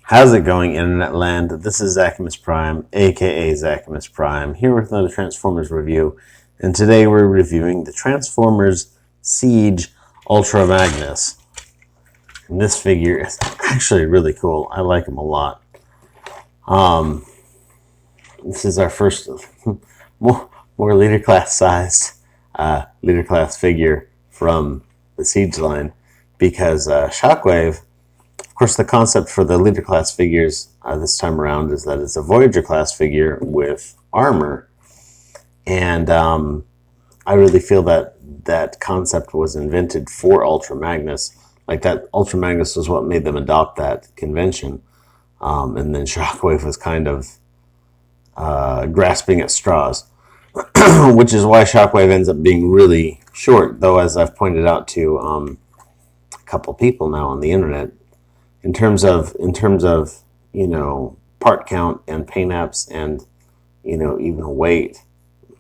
How's it going, Internet Land? This is Zachamus Prime, aka Zachamus Prime, here with another Transformers review. And today we're reviewing the Transformers Siege Ultra Magnus. And this figure is actually really cool. I like him a lot. This is our first more leader class sized leader class figure from the Siege line, because Shockwave. Of course, the concept for the leader class figures this time around is that it's a Voyager class figure with armor, and I really feel that that concept was invented for Ultra Magnus. Like, that Ultra Magnus was what made them adopt that convention, and then Shockwave was kind of grasping at straws, which is why Shockwave ends up being really short. Though, as I've pointed out to a couple people now on the internet, in terms of part count and paint apps and even weight,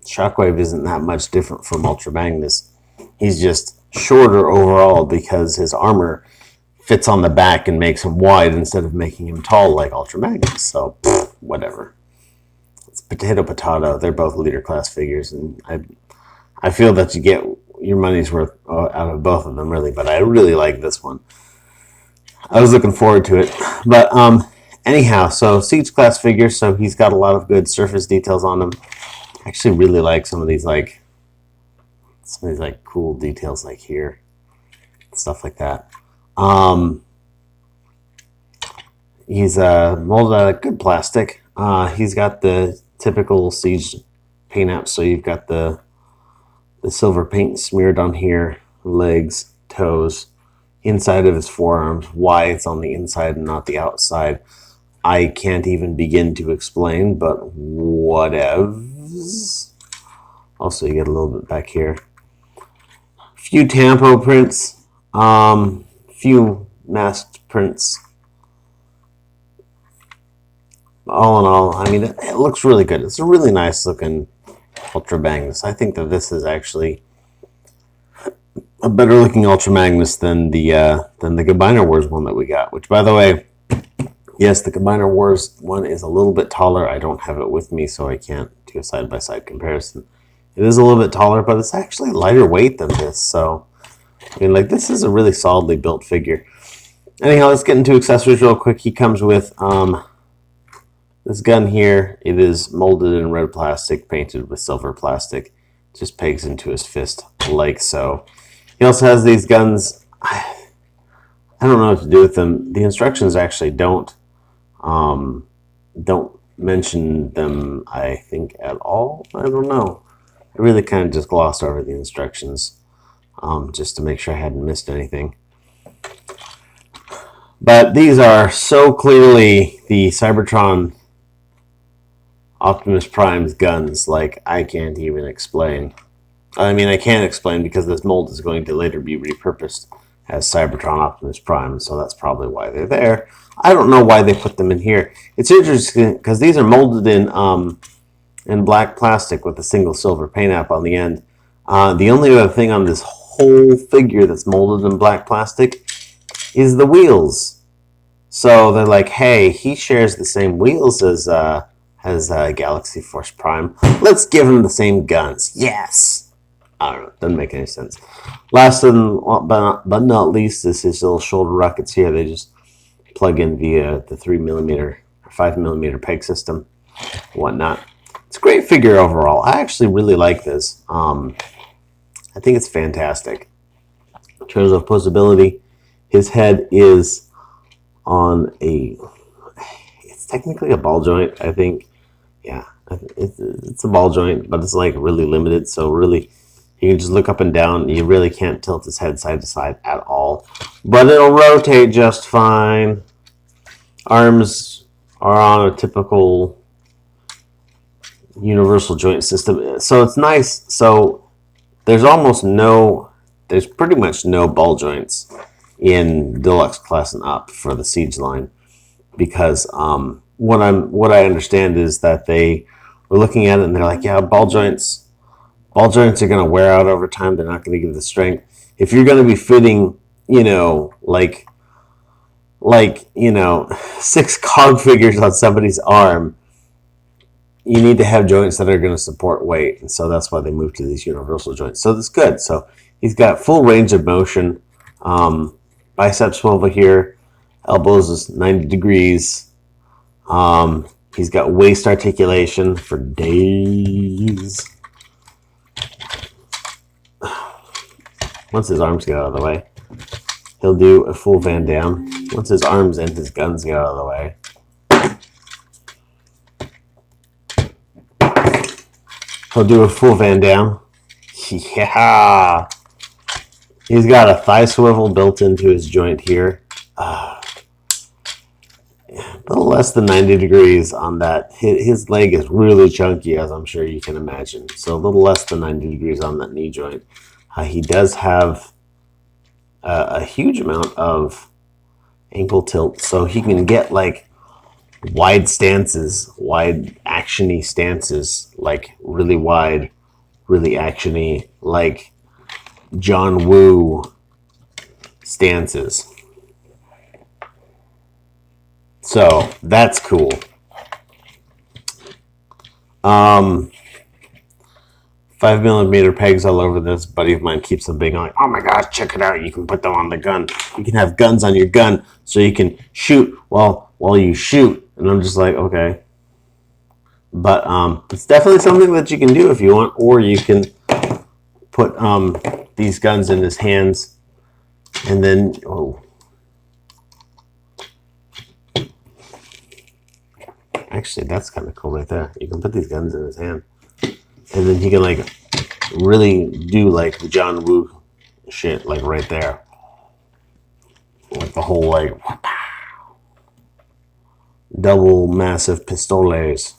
Shockwave isn't that much different from Ultra Magnus. He's just shorter overall because his armor fits on the back and makes him wide instead of making him tall like Ultra Magnus. So whatever. It's potato. They're both leader class figures, and I feel that you get your money's worth out of both of them, really. But I really like this one. I was looking forward to it. But anyhow, so Siege class figure, so he's got a lot of good surface details on him. I actually really like some of these cool details like here. Stuff like that. He's molded out of good plastic. He's got the typical Siege paint apps, so you've got the silver paint smeared on here, legs, toes, inside of his forearms. Why it's on the inside and not the outside, I can't even begin to explain, but whatevs. Also, you get a little bit back here. A few tampo prints, few masked prints. All in all, I mean, it looks really good. It's a really nice looking Ultra Magnus. I think that this is actually a better looking Ultra Magnus than the Combiner Wars one that we got. Which, by the way, yes, the Combiner Wars one is a little bit taller. I don't have it with me, so I can't do a side by side comparison. It is a little bit taller, but it's actually lighter weight than this. So, I mean, like, this is a really solidly built figure. Anyhow, let's get into accessories real quick. He comes with this gun here. It is molded in red plastic, painted with silver plastic. Just pegs into his fist like so. He also has these guns. I don't know what to do with them. The instructions actually don't mention them, I think, at all. I don't know. I really kind of just glossed over the instructions just to make sure I hadn't missed anything. But these are so clearly the Cybertron Optimus Prime's guns, like, I can't even explain. I mean, I can't explain because this mold is going to later be repurposed as Cybertron Optimus Prime, so that's probably why they're there. I don't know why they put them in here. It's interesting because these are molded in black plastic with a single silver paint app on the end. The only other thing on this whole figure that's molded in black plastic is the wheels. So they're like, hey, he shares the same wheels as Galaxy Force Prime. Let's give him the same guns. Yes! I don't know. Doesn't make any sense. Last but not least is his little shoulder rockets here. They just plug in via the 3mm or 5mm peg system, whatnot. It's a great figure overall. I actually really like this. I think it's fantastic. In terms of posability, his head is on it's technically a ball joint, I think. Yeah, it's a ball joint, but it's like really limited, so really you can just look up and down. You really can't tilt his head side to side at all, but it'll rotate just fine. Arms are on a typical universal joint system, so it's nice. So there's pretty much no ball joints in Deluxe class and up for the Siege line, because what I understand is that they were looking at it and they're like, yeah, ball joints are going to wear out over time. They're not going to give the strength. If you're going to be fitting, like like, 6 cog figures on somebody's arm, you need to have joints that are going to support weight. And so that's why they moved to these universal joints. So that's good. So he's got full range of motion. Bicep swivel here. Elbows is 90 degrees. He's got waist articulation for days. Once his arms get out of the way, he'll do a full Van Damme. Once his arms and his guns get out of the way, he'll do a full Van Damme. Yeah! He's got a thigh swivel built into his joint here. A little less than 90 degrees on that. His leg is really chunky, as I'm sure you can imagine. So a little less than 90 degrees on that knee joint. He does have a huge amount of ankle tilt, so he can get like wide stances, wide actiony stances, like really wide, really actiony, like John Woo stances. So that's cool. 5mm pegs all over this. A buddy of mine keeps them big. I'm like, oh my gosh, check it out. You can put them on the gun. You can have guns on your gun so you can shoot while you shoot. And I'm just like, okay. But it's definitely something that you can do if you want, or you can put these guns in his hands and then, actually, that's kind of cool right there. You can put these guns in his hand, and then he can like really do like the John Woo shit, like right there, like the whole like double massive pistoles.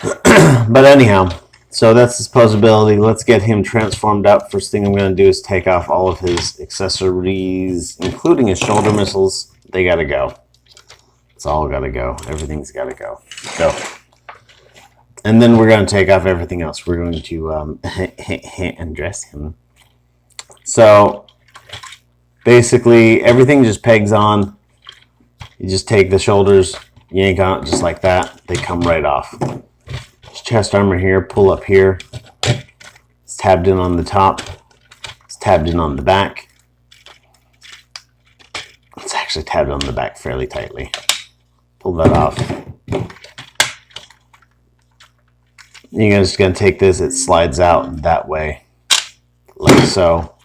But anyhow, so that's his posability. Let's get him transformed up. First thing I'm going to do is take off all of his accessories, including his shoulder missiles. They got to go. It's all got to go. Everything's got to go. Go. And then we're going to take off everything else. We're going to undress him. So basically, everything just pegs on. You just take the shoulders, yank on it just like that. They come right off. His chest armor here, pull up here. It's tabbed in on the top. It's tabbed in on the back. It's actually tabbed on the back fairly tightly. Pull that off. You're just going to take this, it slides out that way, like so.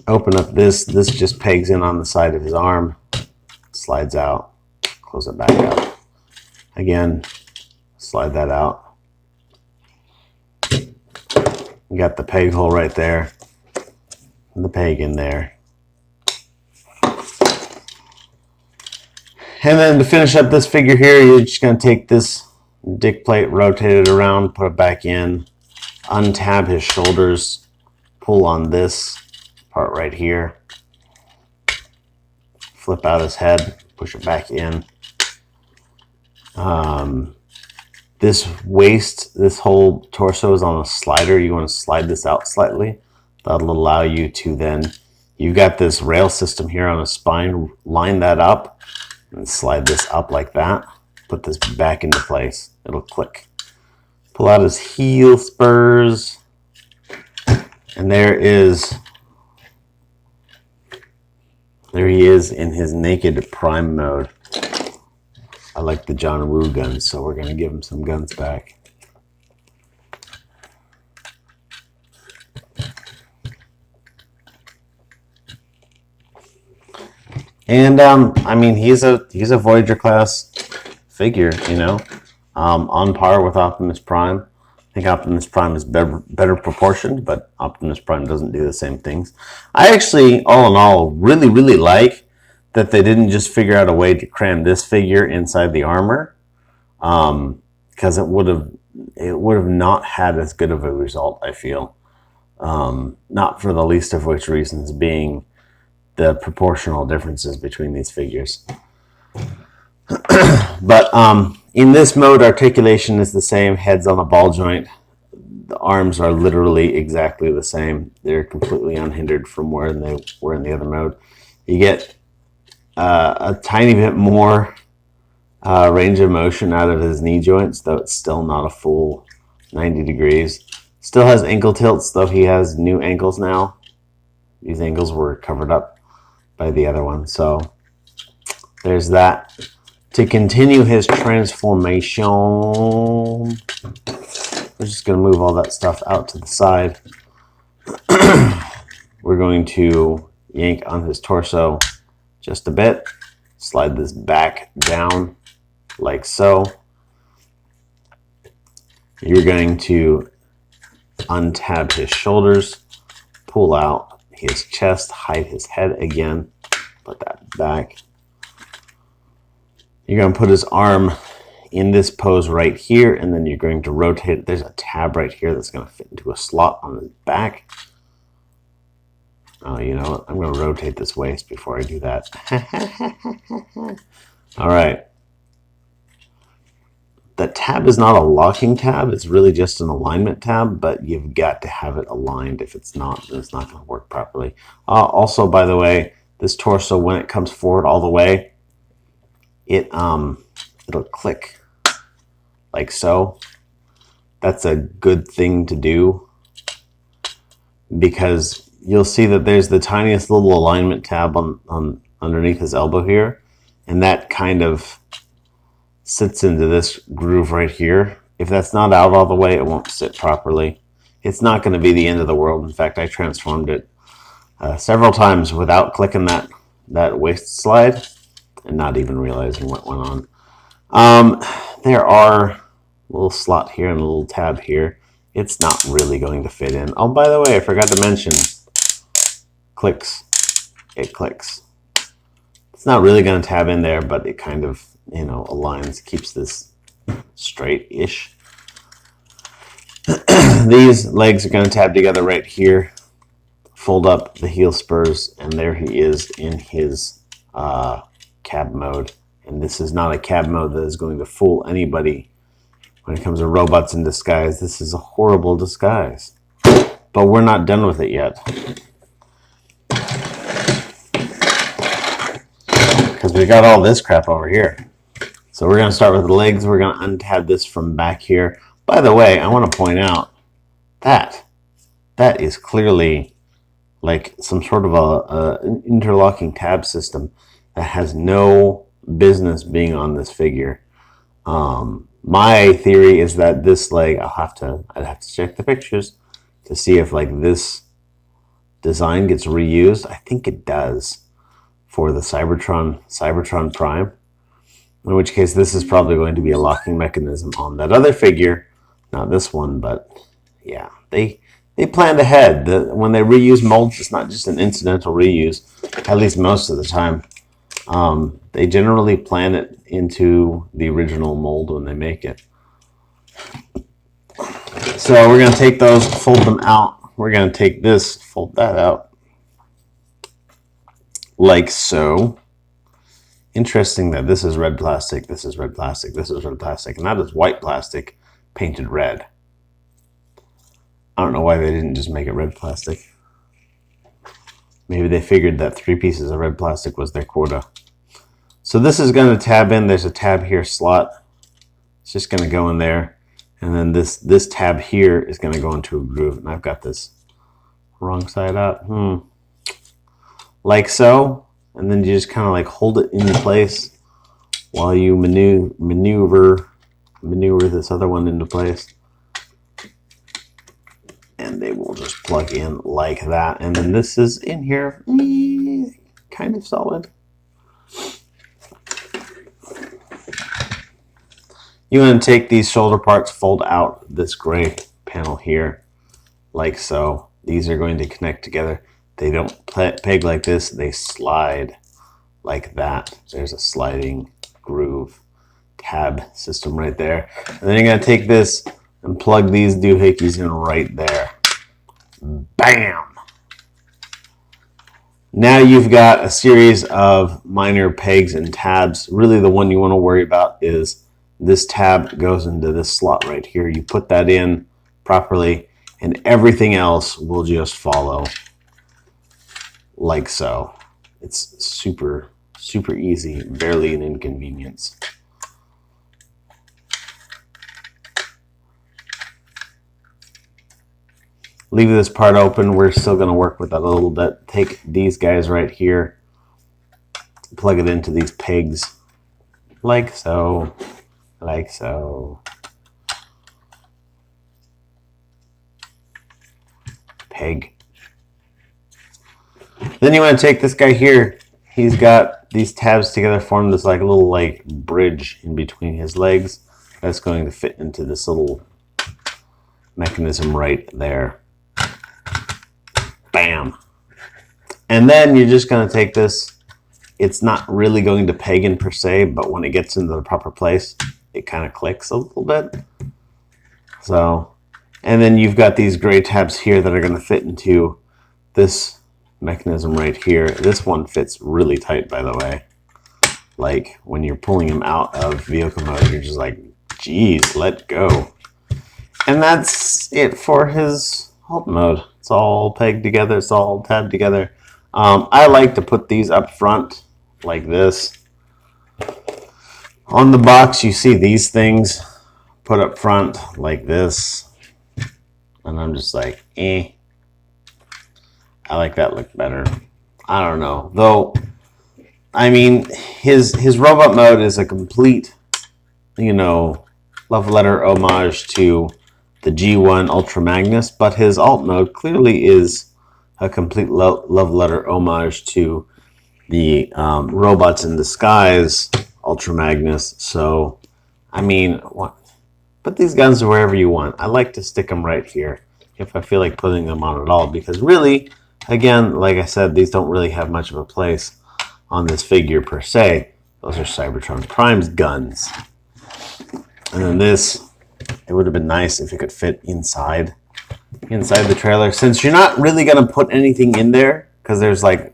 Open up this just pegs in on the side of his arm, slides out, close it back up. Again, slide that out. You got the peg hole right there, and the peg in there. And then to finish up this figure here, you're just going to take this dick plate, rotate it around, put it back in, untab his shoulders, pull on this part right here, flip out his head, push it back in. This waist, this whole torso is on a slider. You want to slide this out slightly. That'll allow you to then, you've got this rail system here on a spine, line that up and slide this up like that. Put this back into place. It'll click. Pull out his heel spurs. And there he is in his naked prime mode. I like the John Woo guns, so we're going to give him some guns back. And I mean, he's a Voyager class figure, you know, on par with Optimus Prime. I think Optimus Prime is better proportioned, but Optimus Prime doesn't do the same things. I actually, all in all, really like that they didn't just figure out a way to cram this figure inside the armor, because it would have not had as good of a result, I feel. Not for the least of which reasons being the proportional differences between these figures. But In this mode, articulation is the same. Head's on a ball joint. The arms are literally exactly the same. They're completely unhindered from where they were in the other mode. You get a tiny bit more range of motion out of his knee joints, though it's still not a full 90 degrees. Still has ankle tilts, though he has new ankles now. These ankles were covered up by the other one, so there's that. To continue his transformation, we're just going to move all that stuff out to the side. We're going to yank on his torso just a bit, slide this back down like so. You're going to untab his shoulders, pull out his chest, hide his head again, put that back. You're going to put his arm in this pose right here, and then you're going to rotate it. There's a tab right here that's going to fit into a slot on his back. Oh, you know what? I'm going to rotate this waist before I do that. All right. The tab is not a locking tab. It's really just an alignment tab, but you've got to have it aligned. If it's not, then it's not going to work properly. Also, by the way, this torso, when it comes forward all the way, it'll click like so. That's a good thing to do, because you'll see that there's the tiniest little alignment tab on underneath his elbow here, and that kind of sits into this groove right here. If that's not out all the way, it won't sit properly. It's not going to be the end of the world. In fact, I transformed it several times without clicking that waist slide and not even realizing what went on. There are a little slot here and a little tab here. It's not really going to fit in. Oh, by the way, I forgot to mention, clicks. It clicks. It's not really going to tab in there, but it kind of, aligns, keeps this straight-ish. These legs are going to tab together right here. Fold up the heel spurs, and there he is in his cab mode. And this is not a cab mode that is going to fool anybody when it comes to robots in disguise. This is a horrible disguise. But we're not done with it yet, because we got all this crap over here. So we're going to start with the legs. We're going to untab this from back here. By the way, I want to point out that is clearly like some sort of an interlocking tab system that has no business being on this figure. My theory is that this leg, I'd have to check the pictures to see if like this design gets reused. I think it does for the Cybertron Prime. In which case, this is probably going to be a locking mechanism on that other figure. Not this one, but yeah. They planned ahead. When they reuse molds, it's not just an incidental reuse, at least most of the time. They generally plan it into the original mold when they make it. So we're going to take those, fold them out. We're going to take this, fold that out. Like so. Interesting that this is red plastic, this is red plastic, this is red plastic, and that is white plastic painted red. I don't know why they didn't just make it red plastic. Maybe they figured that 3 pieces of red plastic was their quota. So this is going to tab in. There's a tab here slot. It's just going to go in there. And then this tab here is going to go into a groove. And I've got this wrong side up. Like so. And then you just kind of like hold it in place while you maneuver this other one into place. And they will just plug in like that. And then this is in here, kind of solid. You want to take these shoulder parts, fold out this gray panel here, like so. These are going to connect together. They don't peg like this, they slide like that. There's a sliding groove tab system right there. And then you're going to take this and plug these doohickeys in right there. Bam! Now you've got a series of minor pegs and tabs. Really the one you want to worry about is this tab goes into this slot right here. You put that in properly, and everything else will just follow like so. It's super, super easy, barely an inconvenience. Leave this part open. We're still going to work with that a little bit. Take these guys right here, plug it into these pegs, like so, like so. Peg. Then you want to take this guy here. He's got these tabs together, form this like a little like bridge in between his legs. That's going to fit into this little mechanism right there. Bam. And then you're just going to take this. It's not really going to peg in per se, but when it gets into the proper place, it kind of clicks a little bit. So, and then you've got these gray tabs here that are going to fit into this mechanism right here. This one fits really tight, by the way. Like when you're pulling him out of vehicle mode, you're just like, geez, let go. And that's it for his halt mode. It's all pegged together. It's all tabbed together. I like to put these up front like this. On the box, you see these things put up front like this. And I'm just like, eh. I like that look better. I don't know. Though, I mean, his robot mode is a complete, you know, love letter homage to the G1 Ultra Magnus, but his alt mode clearly is a complete love letter homage to the Robots in Disguise Ultra Magnus. So, I mean, put these guns wherever you want. I like to stick them right here if I feel like putting them on at all, because really, again, like I said, these don't really have much of a place on this figure per se. Those are Cybertron Prime's guns. And then this, it would have been nice if it could fit inside the trailer. Since you're not really going to put anything in there, because there's like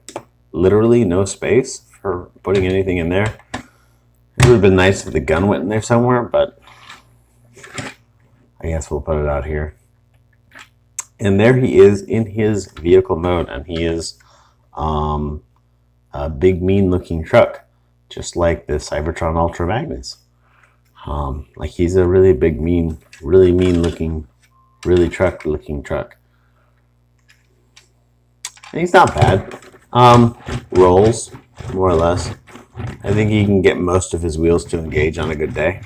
literally no space for putting anything in there. It would have been nice if the gun went in there somewhere, but I guess we'll put it out here. And there he is in his vehicle mode, and he is a big, mean-looking truck, just like the Cybertron Ultra Magnus. Like he's a really big, really mean-looking, really truck-looking truck. And he's not bad. Rolls, more or less. I think he can get most of his wheels to engage on a good day.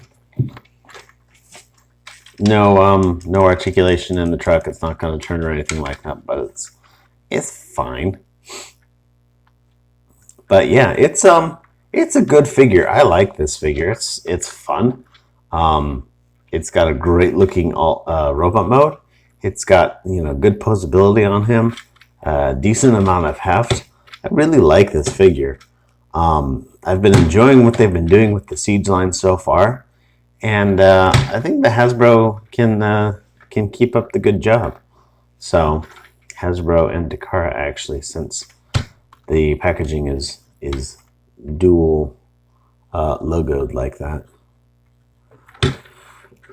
No articulation in the truck. It's not going to turn or anything like that, but it's fine. But yeah, it's a good figure. I like this figure. It's fun. It's got a great looking robot mode. It's got, you know, good posability on him. Decent amount of heft. I really like this figure. I've been enjoying what they've been doing with the Siege line so far. And I think the Hasbro can keep up the good job. So Hasbro and Takara, actually, since the packaging is dual logoed like that.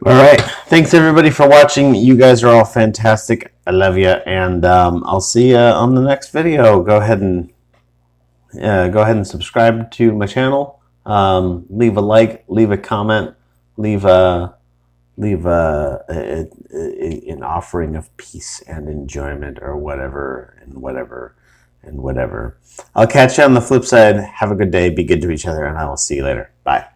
All right, thanks everybody for watching. You guys are all fantastic. I love you, and I'll see you on the next video. Go ahead and subscribe to my channel. Leave a like, leave a comment. Leave an offering of peace and enjoyment, or whatever, and whatever, and whatever. I'll catch you on the flip side. Have a good day. Be good to each other, and I will see you later. Bye.